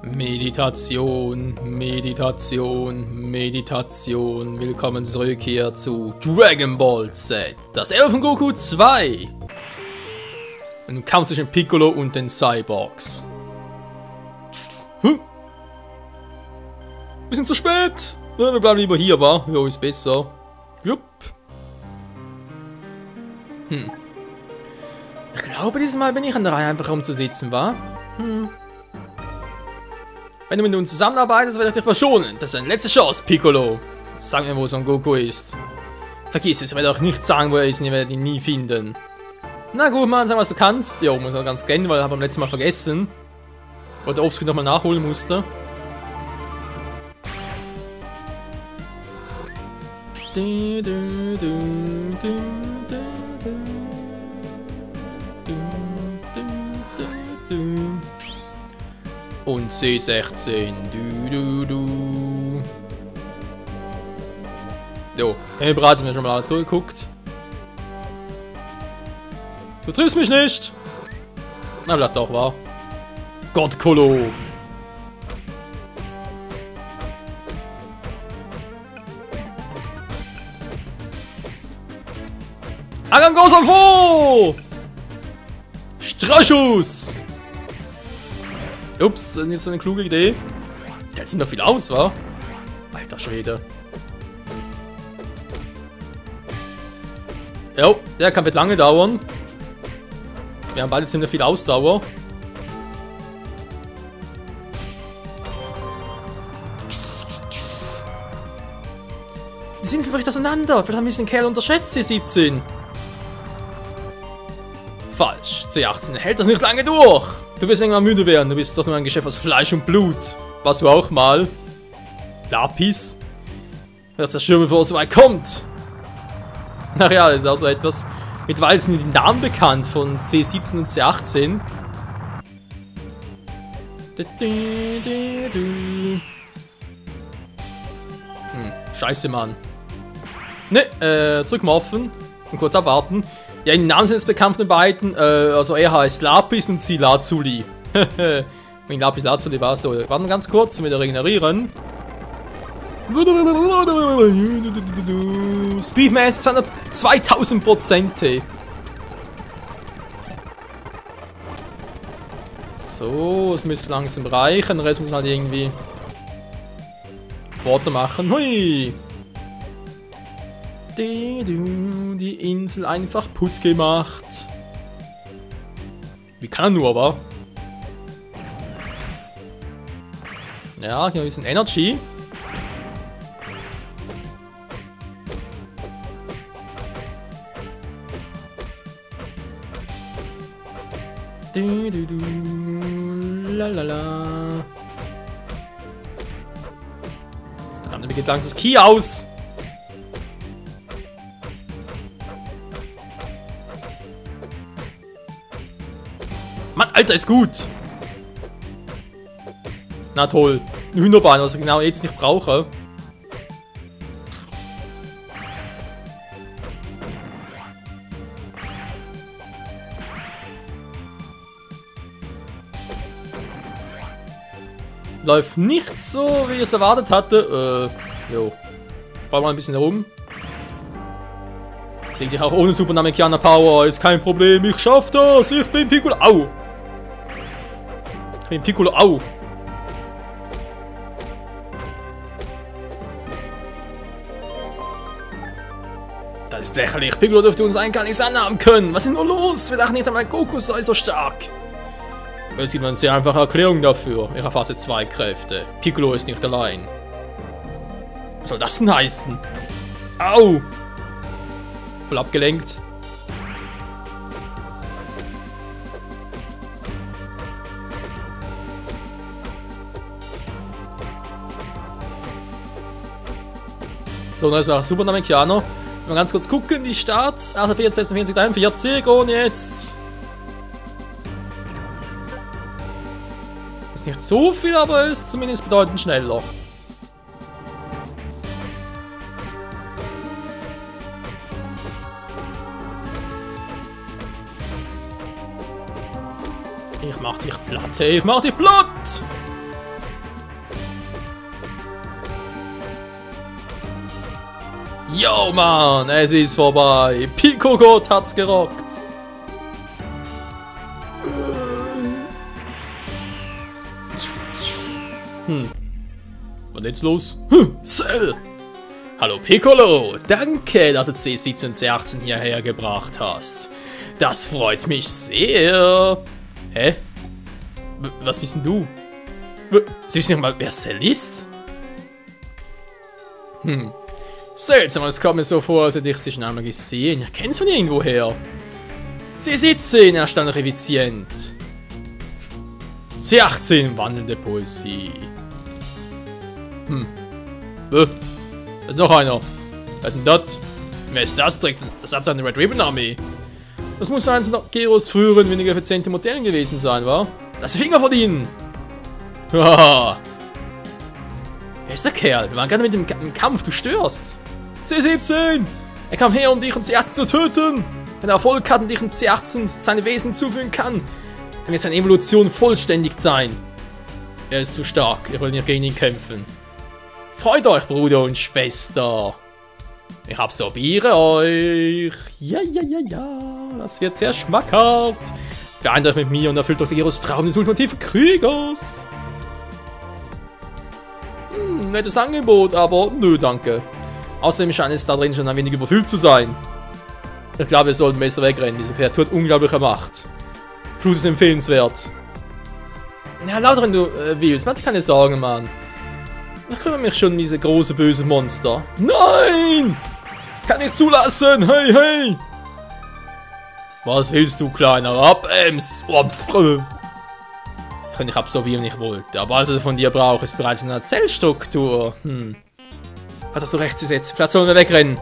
Meditation, Meditation, Meditation. Willkommen zurück hier zu Dragon Ball Z. Das Elfen Goku 2. Ein Kampf zwischen Piccolo und den Cyborgs. Wir sind zu spät. Ja, wir bleiben lieber hier, wa? Ja, ist besser. Jupp. Ich glaube, dieses Mal bin ich an der Reihe, einfach umzusitzen, wa? Wenn du mit uns zusammenarbeitest, werde ich dich verschonen. Das ist eine letzte Chance, Piccolo. Sag mir, wo Son Goku ist. Vergiss es, ich werde auch nicht sagen, wo er ist, und ich werde ihn nie finden. Na gut, Mann, sag, was du kannst. Jo, muss man ganz gerne, weil ich habe beim letzten Mal vergessen. Weil der Offscreen nochmal nachholen musste. Und C16. Jo, den bereits haben wir schon mal alles so geguckt. Du triffst mich nicht! Na, bleibt doch wahr. Gott, Kolo! Agangosalfo! Straschuss! Ups, das ist nicht so eine kluge Idee. Der hält sich noch viel aus, wa? Alter Schwede. Jo, der kann wird lange dauern. Wir haben beide ziemlich viel Ausdauer. Die sind vielleicht auseinander. Vielleicht haben wir den Kerl unterschätzt, C17. Falsch. C18 hält das nicht lange durch. Du wirst irgendwann müde werden. Du bist doch nur ein Geschöpf aus Fleisch und Blut. Warst du auch mal? Lapis? Wird zerstören, bevor es so weit kommt. Ach ja, das ist auch so etwas. Mittlerweile sind die Namen bekannt von C17 und C18. Scheiße, Mann. Ne, zurück mal offen. Und kurz abwarten. Ja, die Namen sind jetzt bekannt von den beiden. Also er heißt Lapis und sie Lazuli. Wenn Lapis Lazuli war so. Warten ganz kurz, zum wieder regenerieren. Speedmäßig 2000%. So, es müsste langsam reichen. Der Rest muss halt irgendwie Foto machen. Hui! Die Insel einfach putt gemacht. Wie kann er nur, wa? Ja, hier ein bisschen Energy. Lalala. Verdammt, mir geht langsam das Ki aus. Mann, Alter, ist gut. Na toll. Ein Hühnerbein, was ich genau jetzt nicht brauche. Läuft nicht so, wie ich es erwartet hatte. Jo. Fahr mal ein bisschen herum. Sehe dich auch ohne Super Namekianer Power. Ist kein Problem. Ich schaff das. Ich bin Piccolo. Au. Ich bin Piccolo. Au. Das ist lächerlich. Piccolo dürfte uns einen gar nicht anhaben können. Was ist nur los? Wir dachten nicht einmal, Goku sei so stark. Es gibt eine sehr einfache Erklärung dafür. Ich erfasse zwei Kräfte. Piccolo ist nicht allein. Was soll das denn heißen? Au! Voll abgelenkt. So, das war Super Namekianer. Mal ganz kurz gucken, die Starts. 48, 46, 43 und jetzt. Ist nicht so viel, aber ist zumindest bedeutend schneller. Ich mach dich platt, ich mach dich platt! Yo, Mann, es ist vorbei. Pico-Gott hat's gerockt. Was ist jetzt los? Cell! Hallo Piccolo, danke, dass du C17 und C18 hierher gebracht hast. Das freut mich sehr. Hä? Was bist denn du? Sie wissen nicht mal, wer Cell ist? Seltsam, es kommt mir so vor, als hätte ich sie schon einmal gesehen. Ich kenne sie von irgendwoher. C17, erstaunlich effizient. C18, wandelnde Poesie. Da ist noch einer. Wer denn das? Wer ist das? Trägt das Abzeichen der Red Ribbon Armee. Das muss eins von Geros früheren, weniger effizienten Modellen gewesen sein, wa? Das Finger von ihnen! Haha! Wer ist der Kerl? Wir waren gerade mit dem im Kampf, du störst! C17! Er kam her, um dich und C18 zu töten! Wenn er Erfolg hat und dich und C18 seine Wesen zufügen kann, dann wird seine Evolution vollständig sein. Er ist zu stark, ich will nicht gegen ihn kämpfen. Freut euch, Bruder und Schwester! Ich absorbiere euch! Ja, das wird sehr schmackhaft! Vereint euch mit mir und erfüllt euch Geros Traum des ultimativen Kriegers! Nettes Angebot, aber nö, danke. Außerdem scheint es da drin schon ein wenig überfüllt zu sein. Ich glaube, wir sollten besser wegrennen. Diese Kreatur hat unglaubliche Macht. Flut ist empfehlenswert. Ja, lauter, wenn du willst. Mach dir keine Sorgen, Mann. Ich kümmere mich schon um diese große böse Monster. Nein! Kann ich zulassen! Hey, hey! Was willst du, kleiner Abems? Ich kann nicht absorbieren, wenn ich wollte. Aber was ich von dir brauche, ist bereits eine Zellstruktur. Was hast du recht zu setzen? Vielleicht sollen wir wegrennen.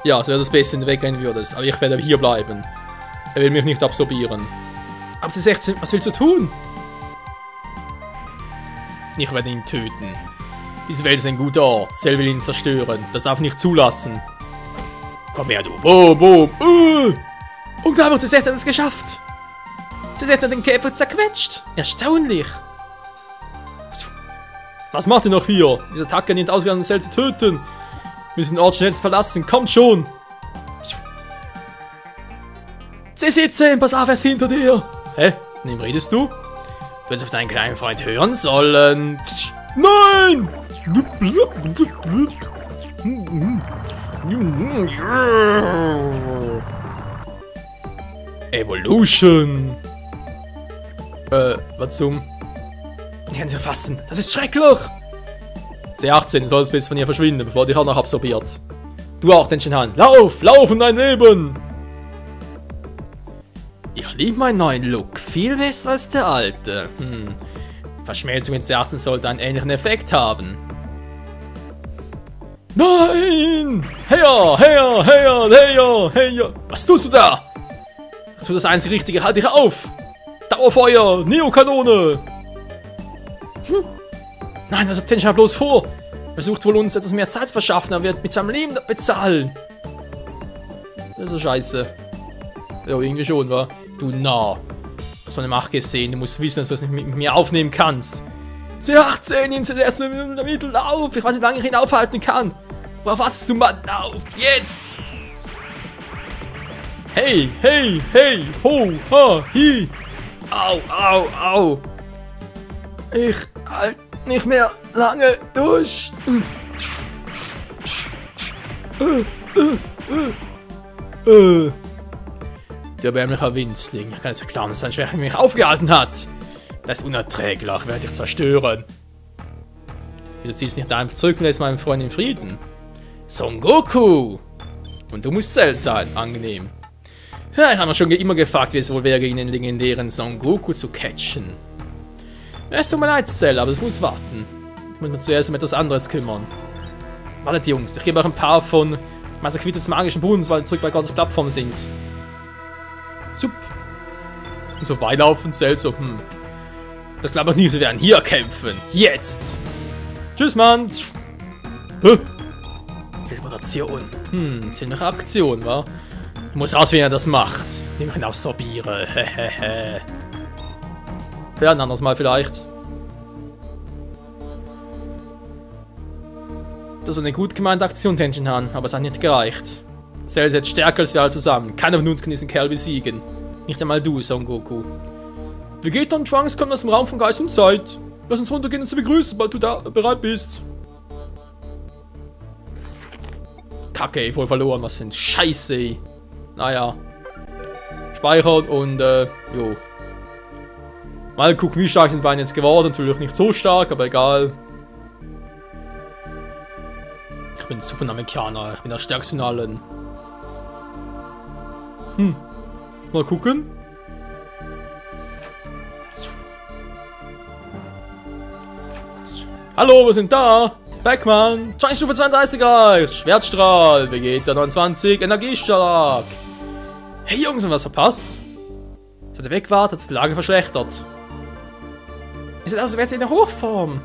Ja, das wäre das Beste, wenn du wegrennen würdest. Aber ich werde hier bleiben. Er will mich nicht absorbieren. Aber C16, was willst du tun? Ich werde ihn töten. Diese Welt ist ein guter Ort. Cell will ihn zerstören. Das darf ich nicht zulassen. Komm her, du. Boom, boom. Unglaublich, C16 hat es geschafft. C16 hat den Käfer zerquetscht. Erstaunlich. Was macht ihr noch hier? Diese Attacke nimmt ausgegangen, um Cell zu töten. Wir müssen den Ort schnellstens verlassen. Kommt schon. C17, pass auf, er ist hinter dir. Hä? Mit wem redest du? Du hättest auf deinen kleinen Freund hören sollen. Nein! Evolution. Was zum? Die Hände fassen. Das ist schrecklich. C18, du sollst bis von ihr verschwinden, bevor dich auch noch absorbiert. Du auch, den Shinhan. Lauf! Lauf um dein Leben! Ich liebe meinen neuen Look. Viel besser als der alte. Verschmelzung mit C18 sollte einen ähnlichen Effekt haben. Nein! Her, her, her, her, her! Was tust du da? Das ist das einzig Richtige. Halt dich auf! Dauerfeuer! Neokanone! Nein, was hat Tenshinhan bloß vor? Er versucht wohl uns etwas mehr Zeit zu verschaffen, aber wird mit seinem Leben bezahlen. Das ist so scheiße. Ja, irgendwie schon, wa? Du Narr. Du hast meine Macht gesehen. Du musst wissen, dass du es nicht mit mir aufnehmen kannst. C18, ihn zuerst in der Mitte auf. Ich weiß nicht, wie lange ich ihn aufhalten kann. Worauf wartest du, Mann? Auf, jetzt! Hey, hey, hey, ho, ha, hi. Au, au, au. Ich halt nicht mehr lange durch. Der erbärmliche Winzling. Ich kann es erklären, dass sein Schwäche mich aufgehalten hat. Das ist unerträglich, werde ich zerstören. Wieso ziehst du nicht einfach zurück und lässt meinen Freund in Frieden? Son Goku! Und du musst Cell sein, angenehm. Ja, ich habe mir schon immer gefragt, wie es wohl wäre, gegen den legendären Son Goku zu catchen. Es tut mir leid, Cell, aber es muss warten. Ich muss mich zuerst um etwas anderes kümmern. Wartet, Jungs, ich gebe euch ein paar von Meister Quittes magischen Bodens, weil wir zurück bei Gottes Plattform sind. Sup. Und so beilaufen, Cell so, Das glaube ich nicht, wir werden hier kämpfen. Jetzt! Tschüss, Mann! Teleportation. Ziemliche Aktion, wa? Ich muss raus, wie er das macht. Indem ich ihn absorbiere. Ja, ein anderes Mal vielleicht. Das war eine gut gemeinte Aktion, Tenshinhan, aber es hat nicht gereicht. Cell ist jetzt stärker als wir alle zusammen. Keiner von uns kann diesen Kerl besiegen. Nicht einmal du, Son Goku. Vegeta und Trunks kommen aus dem Raum von Geist und Zeit. Lass uns runtergehen und sie begrüßen, sobald du da bereit bist. Kacke, ey, voll verloren. Was für ein Scheiße, ey. Naja. Speichern und, jo. Mal gucken, wie stark sind Beine jetzt geworden. Natürlich nicht so stark, aber egal. Ich bin Super Namekianer. Ich bin der stärkste von allen. Mal gucken. Hallo, wir sind da. Backman. Stufe 32 erreicht. Schwertstrahl. Vegeta 29. Energieschlag. Hey Jungs, haben wir was verpasst? Seit ihr weg wart, hat sich die Lage verschlechtert. Ihr seid aus der Welt in der Hochform.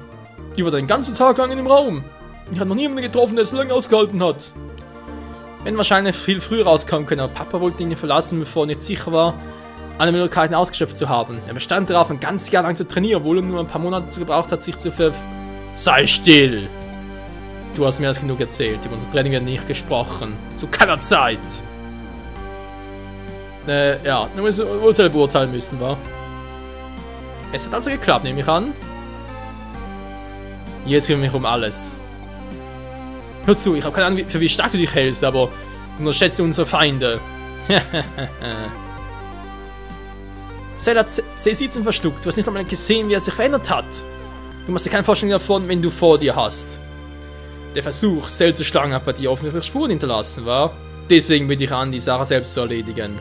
Die war den ganzen Tag lang in dem Raum. Ich habe noch niemanden getroffen, der es so lange ausgehalten hat. Wir hätten wahrscheinlich viel früher rauskommen können, aber Papa wollte ihn verlassen, bevor er nicht sicher war, alle Möglichkeiten ausgeschöpft zu haben. Er bestand darauf, ein ganzes Jahr lang zu trainieren, obwohl er nur ein paar Monate gebraucht hat, sich zu Sei still! Du hast mehr als genug erzählt. Über unser Training wird nicht gesprochen. Zu keiner Zeit! Ja, dann müssen wir Urteil beurteilen müssen, wa? Es hat also geklappt, nehme ich an. Jetzt kümmere ich mich um alles. Hör zu, ich habe keine Ahnung, für wie stark du dich hältst, aber unterschätze unsere Feinde. Cell hat C17 verschluckt. Du hast nicht einmal gesehen, wie er sich verändert hat. Du machst dir keine Vorstellung davon, wenn du vor dir hast. Der Versuch, Cell zu schlagen, hat bei dir offensichtlich Spuren hinterlassen, wa? Deswegen bitte ich an, die Sache selbst zu erledigen.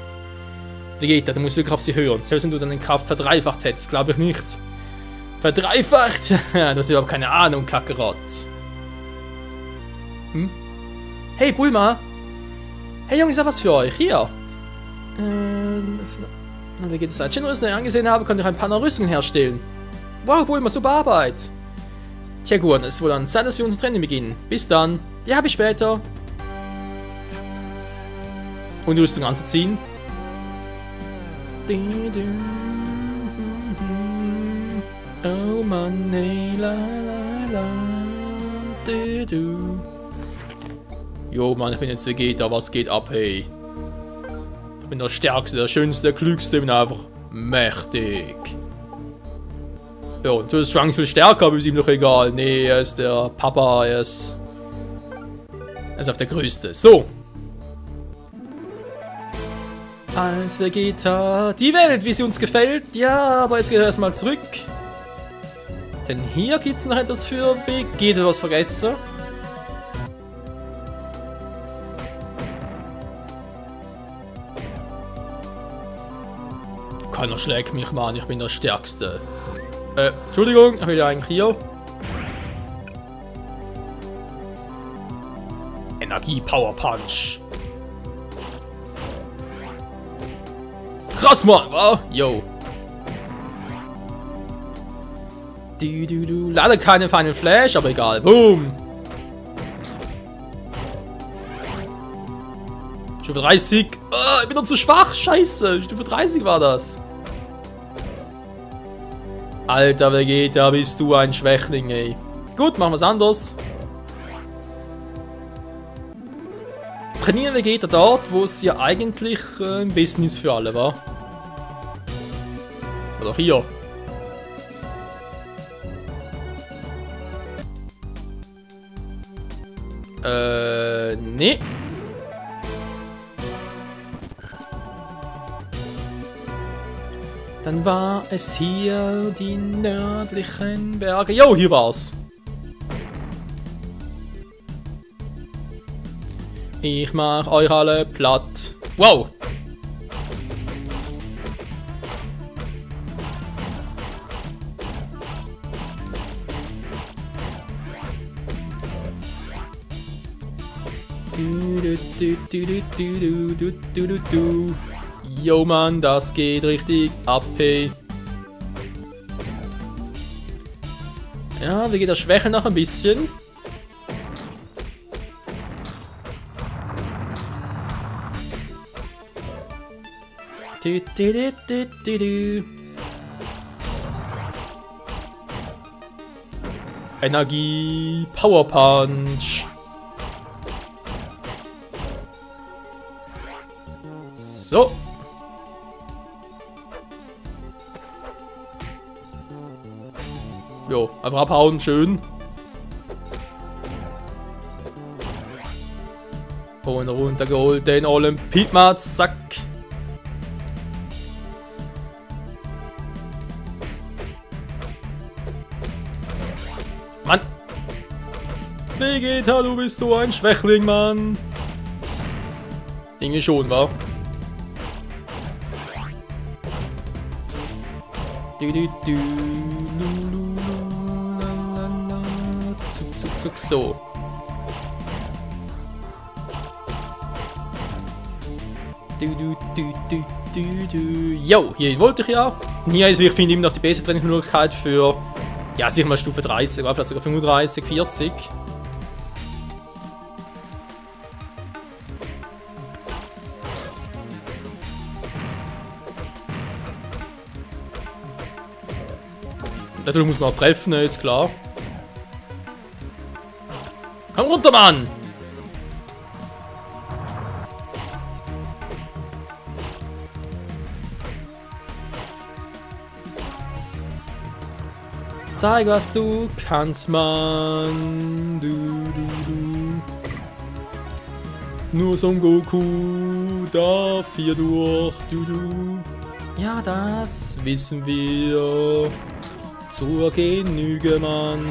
Vegeta, du musst wirklich auf sie hören. Selbst wenn du deine Kraft verdreifacht hättest, glaube ich nicht. Verdreifacht? Du hast überhaupt keine Ahnung, Kakarot. Hey, Bulma. Hey, Jungs, ich hab was für euch. Hier. Wie geht es? Seit Shinrus neu angesehen habe, konnte ich ein paar neue Rüstungen herstellen. Wow, Bulma, super Arbeit. Tja, gut, es ist wohl an Zeit, dass wir unser Training beginnen. Bis dann. Ja, bis später. Und die Rüstung anzuziehen. Oh Mann, hey, la la la. Jo, Mann, ich bin jetzt Vegeta, was geht ab, hey? Ich bin der Stärkste, der Schönste, der Klügste, ich bin einfach mächtig. Ja, natürlich ist Trunks viel stärker, aber ist ihm doch egal. Nee, er ist der Papa, er ist auf der Größte. So. Als Vegeta, die Welt, wie sie uns gefällt. Ja, aber jetzt geht er erstmal zurück. Denn hier gibt es noch etwas für Vegeta, was vergessen. Keiner schlägt mich, Mann, ich bin der Stärkste. Entschuldigung, ich will ja eigentlich hier. Energie Power Punch. Krass, Mann, wa? Yo. Leider keine Final Flash, aber egal. Boom. Stufe 30. Ich bin noch zu schwach. Scheiße. Stufe 30 war das. Alter Vegeta, bist du ein Schwächling, ey. Gut, machen wir es anders. Trainieren Vegeta dort, wo es ja eigentlich am besten ist für alle, wa? Oder hier. Nee. Dann war es hier die nördlichen Berge. Jo, hier war's. Ich mach euch alle platt. Wow. Jo Mann, das geht richtig ab, hey. Ja, wie geht das Schwäche noch ein bisschen? Energie Power Punch. So. Jo, einfach abhauen, schön. Und runtergeholt, den Olympiedmatz, zack. Mann. Vegeta, du bist so ein Schwächling, Mann. Irgendwie schon, wa? Zuck, so. Jo, hier wollte ich ja. Hier ist, wie ich finde, immer noch die beste Trainingsmöglichkeit für, ja, sicher mal Stufe 30, oder vielleicht sogar 35, 40. Natürlich muss man auch treffen, ist klar. Komm runter, Mann! Zeig, was du kannst, Mann. Du. Nur Son Goku darf hier durch. Du. Ja, das wissen wir. Zur Genüge, Mann.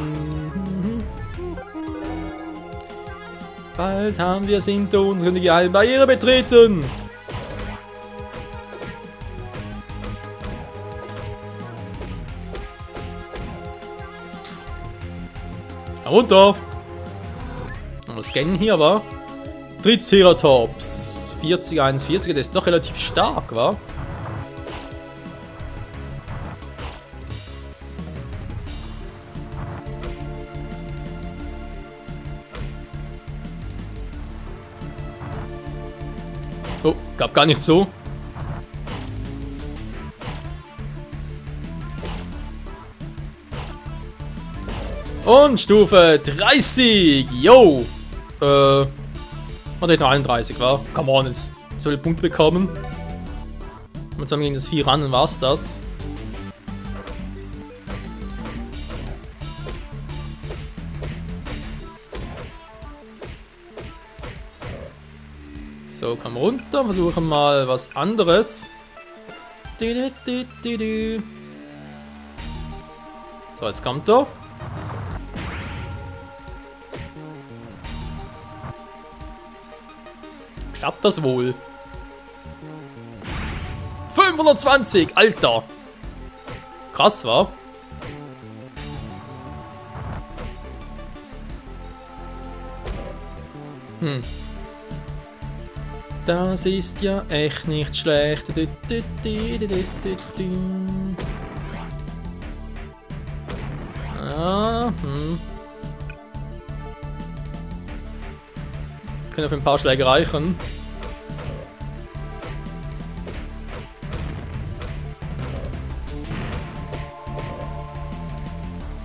Bald haben wir es hinter uns und die geheime Barriere betreten. Runter. Mal scannen hier, wa? Triceratops. 40, 41, das ist doch relativ stark, wa? Oh, gab gar nicht so. Und Stufe 30. Yo. Oder noch 31, war? Come on, jetzt soll ich Punkte bekommen. Und zusammen gegen das Vieh ran, dann war's das. So, komm runter, versuchen mal was anderes. So, jetzt kommt er. Klappt das wohl? 520, Alter! Krass, wa? Das ist ja echt nicht schlecht. Ja, Können für ein paar Schläge reichen.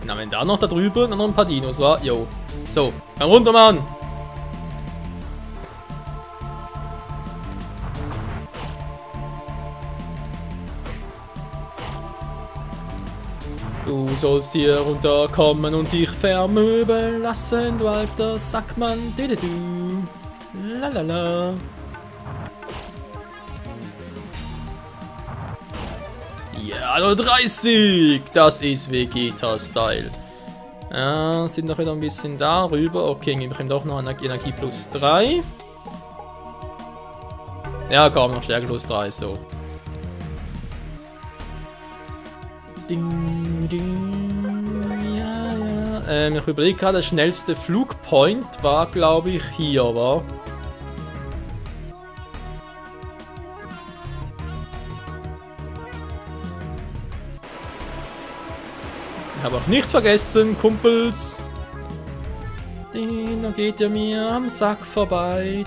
Na, wenn da noch da drüber, dann noch ein paar Dinos, wa? Jo. So, komm runter, Mann! Du sollst hier runterkommen und dich vermöbeln lassen, du alter Sackmann. Lalala. Ja, nur 30! Das ist Vegeta-Style. Ja, sind noch wieder ein bisschen darüber. Okay, gebe ich ihm doch noch eine Energie plus 3. Ja, komm, noch Stärke plus 3, so. Ja. Ich überlege gerade, der schnellste Flugpoint war, glaube ich, hier, war. Ich habe auch nicht vergessen, Kumpels. Da geht ja mir am Sack vorbei.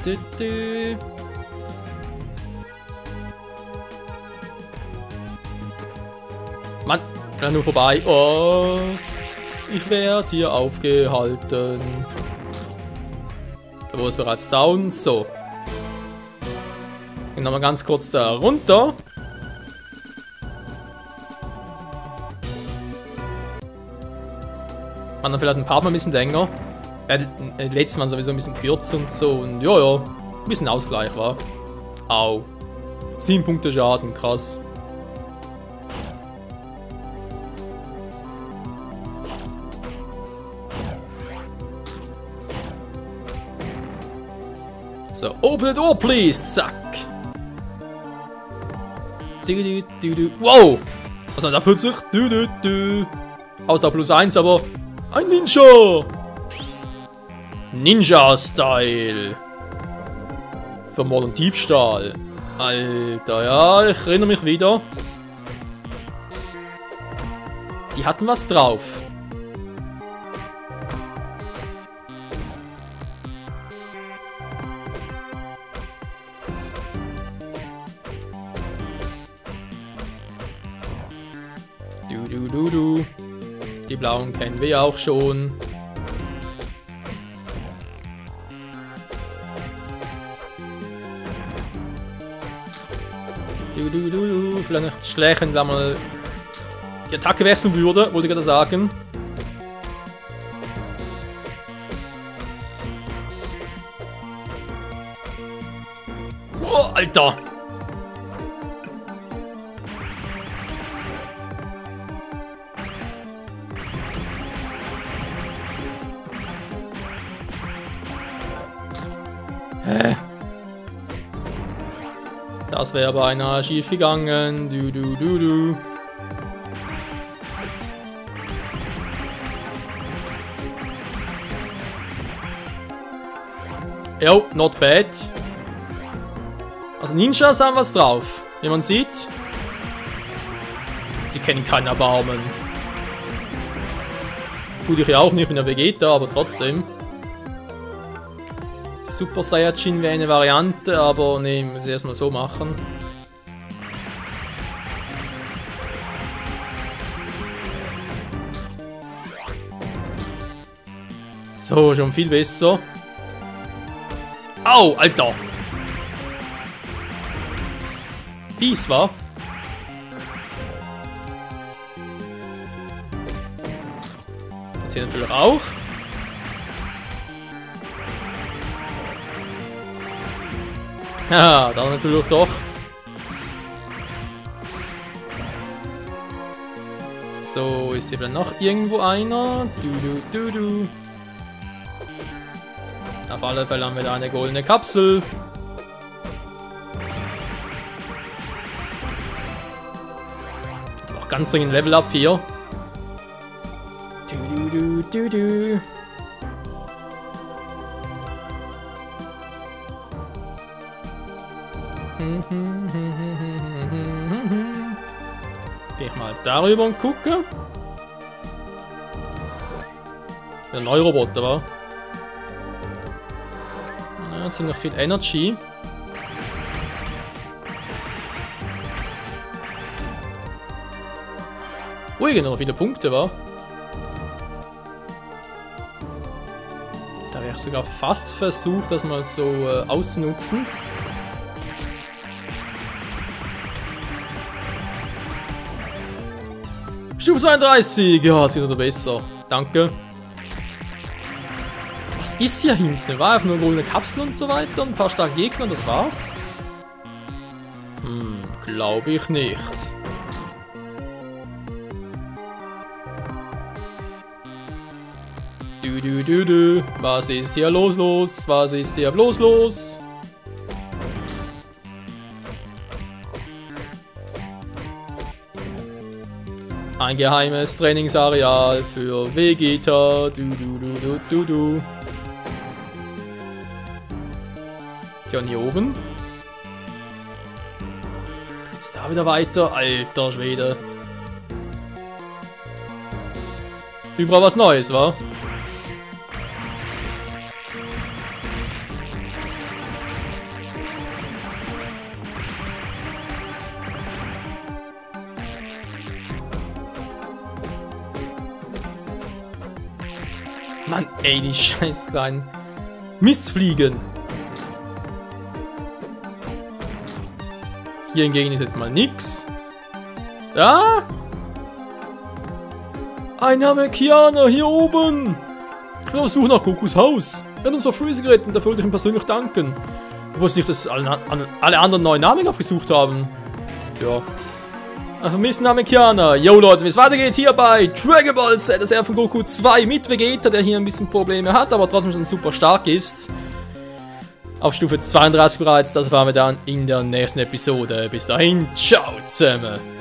Mann, nur vorbei. Oh, ich werde hier aufgehalten. Da war es bereits down. So. Gehen nochmal ganz kurz da runter. Dann vielleicht ein paar Mal ein bisschen länger. Ja, die letzten waren sowieso ein bisschen kürzer und so. Und ja, ein bisschen Ausgleich war. Au. 7 Punkte Schaden, krass. So, open the door, please. Zack. Wow. Was ist da plötzlich? Aus der +1, aber ein Ninja. Ninja-Style. Vermord und Diebstahl. Alter, ja, ich erinnere mich wieder. Die hatten was drauf. Die blauen kennen wir auch schon. Vielleicht nicht schlecht, wenn man mal die Attacke wechseln würde, wollte ich gerade sagen. Oh, Alter! Hä? Das wäre beinahe schief gegangen. Jo, not bad. Also Ninjas haben was drauf. Wie man sieht. Sie kennen keinen Erbarmen. Gut, ich ja auch nicht, ich bin der Vegeta, aber trotzdem. Super Saiyajin wäre eine Variante, aber ne, muss ich erstmal so machen. So, schon viel besser. Au, Alter! Fies, wa? Das hier natürlich auch. Ja, dann natürlich doch. So, ist hier vielleicht noch irgendwo einer? Auf alle Fälle haben wir da eine goldene Kapsel. Noch ganz dringend Level Up hier. Geh ich mal darüber und gucke. Der neue Roboter war. Ja, ziemlich viel Energy. Ui, genau, noch wieder Punkte war. Da wäre ich sogar fast versucht, das mal so auszunutzen. Stufe 32, ja, das geht wieder besser. Danke. Was ist hier hinten? War einfach nur eine Kapsel und so weiter, ein paar starke Gegner, das war's? Glaube ich nicht. Was ist hier los? Was ist hier bloß los? Ein geheimes Trainingsareal für Vegeta. Ja, und hier oben. Geht's da wieder weiter? Alter Schwede. Überall was Neues, wa? Mann, ey, die scheiß kleinen Mistfliegen. Hier hingegen ist jetzt mal nix. Ja? Ein Namekianer hier oben. Ich bin auf der Suche nach Gokus Haus. Er hat uns auf Freezer gerettet und dafür wollte ich ihm persönlich danken. Ich wusste nicht, dass alle anderen neuen Namen aufgesucht haben. Ja. Ach, vermissten Namekianer. Yo Leute, wie es weitergeht hier bei Dragon Ball Z, das er von Goku 2 mit Vegeta, der hier ein bisschen Probleme hat, aber trotzdem schon super stark ist. Auf Stufe 32 bereits, das erfahren wir dann in der nächsten Episode. Bis dahin, ciao zusammen.